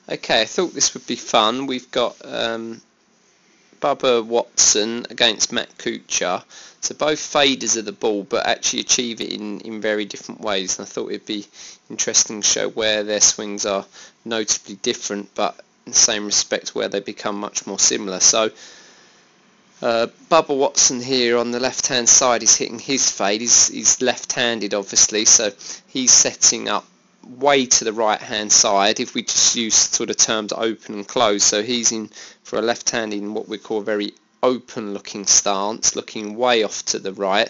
Okay, I thought this would be fun. We've got Bubba Watson against Matt Kuchar. So both faders of the ball, but actually achieve it in very different ways. And I thought it'd be interesting to show where their swings are notably different, but in the same respect where they become much more similar. So Bubba Watson here on the left-hand side is hitting his fade. He's left-handed, obviously, so he's setting up way to the right-hand side. If we just use sort of terms open and close, so he's in for a left-hand in what we call a very open-looking stance, looking way off to the right,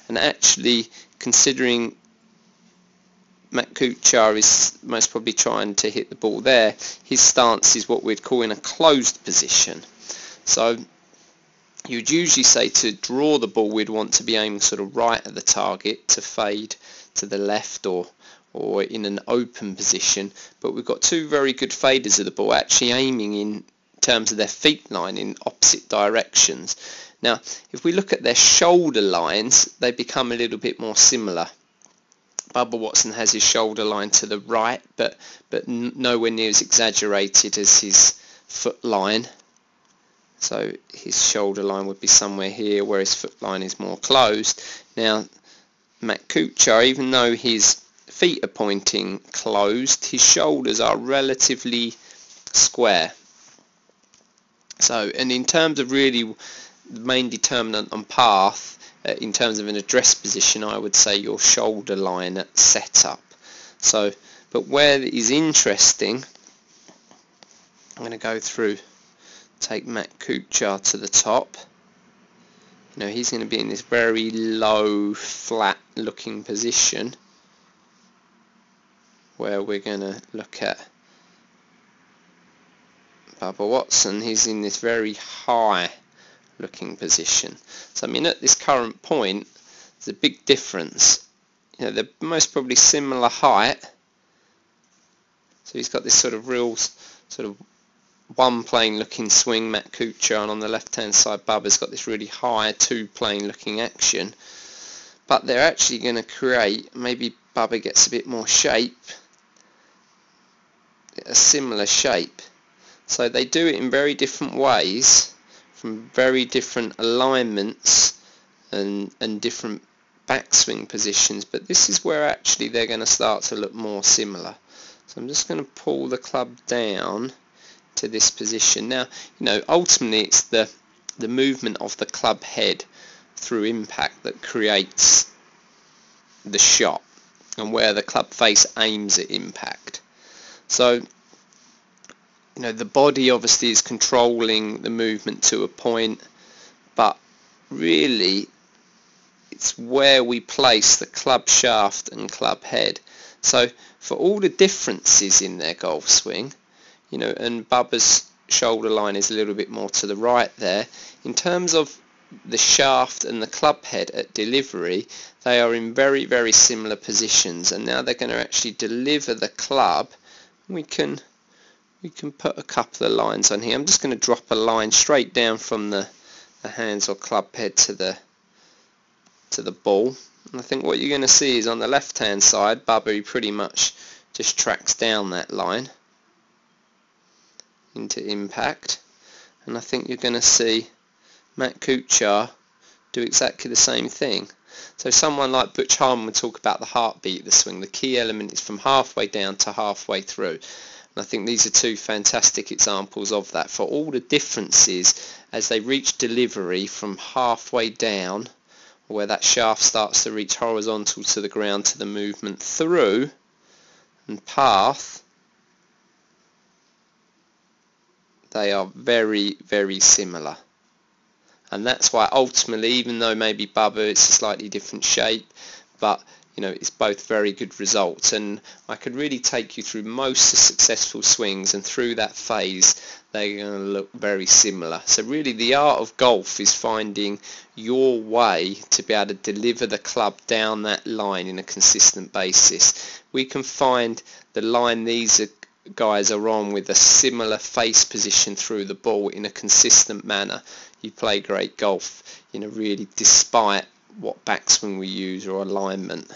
and actually considering Matt Kuchar is most probably trying to hit the ball there, his stance is what we'd call in a closed position. So you'd usually say to draw the ball we'd want to be aiming sort of right at the target, to fade to the left or in an open position, but we've got two very good faders of the ball actually aiming in terms of their feet line in opposite directions. Now if we look at their shoulder lines, they become a little bit more similar. Bubba Watson has his shoulder line to the right, but nowhere near as exaggerated as his foot line. So his shoulder line would be somewhere here, where his foot line is more closed. Now Matt Kuchar, even though his feet are pointing closed, his shoulders are relatively square. So, and in terms of really the main determinant on path, in terms of an address position, I would say your shoulder line at setup. So, but where it is interesting, I'm going to go through, take Matt Kuchar to the top. You know, he's going to be in this very low, flat looking position, where we're going to look at Bubba Watson. He's in this very high looking position. So I mean, at this current point there's a big difference. You know, they're most probably similar height, so he's got this sort of real sort of one plane looking swing, Matt Kuchar, and on the left hand side Bubba's got this really high two plane looking action, but they're actually going to create, maybe Bubba gets a bit more shape, a similar shape. So they do it in very different ways, from very different alignments and different backswing positions, but this is where actually they're going to start to look more similar. So I'm just going to pull the club down to this position. Now, you know, ultimately it's the movement of the club head through impact that creates the shot, and where the club face aims at impact. So you know, the body obviously is controlling the movement to a point, but really it's where we place the club shaft and club head. So for all the differences in their golf swing, you know, and Bubba's shoulder line is a little bit more to the right there, in terms of the shaft and the club head at delivery, they are in very, very similar positions, and now they're going to actually deliver the club. We can put a couple of lines on here. I'm just going to drop a line straight down from the hands or club head to the ball. And I think what you're going to see is on the left hand side, Bubba, he pretty much just tracks down that line into impact. And I think you're going to see Matt Kuchar do exactly the same thing. So someone like Butch Harmon would talk about the heartbeat of the swing. The key element is from halfway down to halfway through. I think these are two fantastic examples of that, for all the differences as they reach delivery from halfway down, where that shaft starts to reach horizontal to the ground, to the movement through, and path. They are very, very similar. And that's why ultimately, even though maybe Bubba, it's a slightly different shape, but you know, it's both very good results, and I could really take you through most successful swings, and through that phase they're going to look very similar. So really the art of golf is finding your way to be able to deliver the club down that line in a consistent basis. We can find the line these guys are on with a similar face position through the ball in a consistent manner. You play great golf, you know, really, despite what backswing we use or alignment.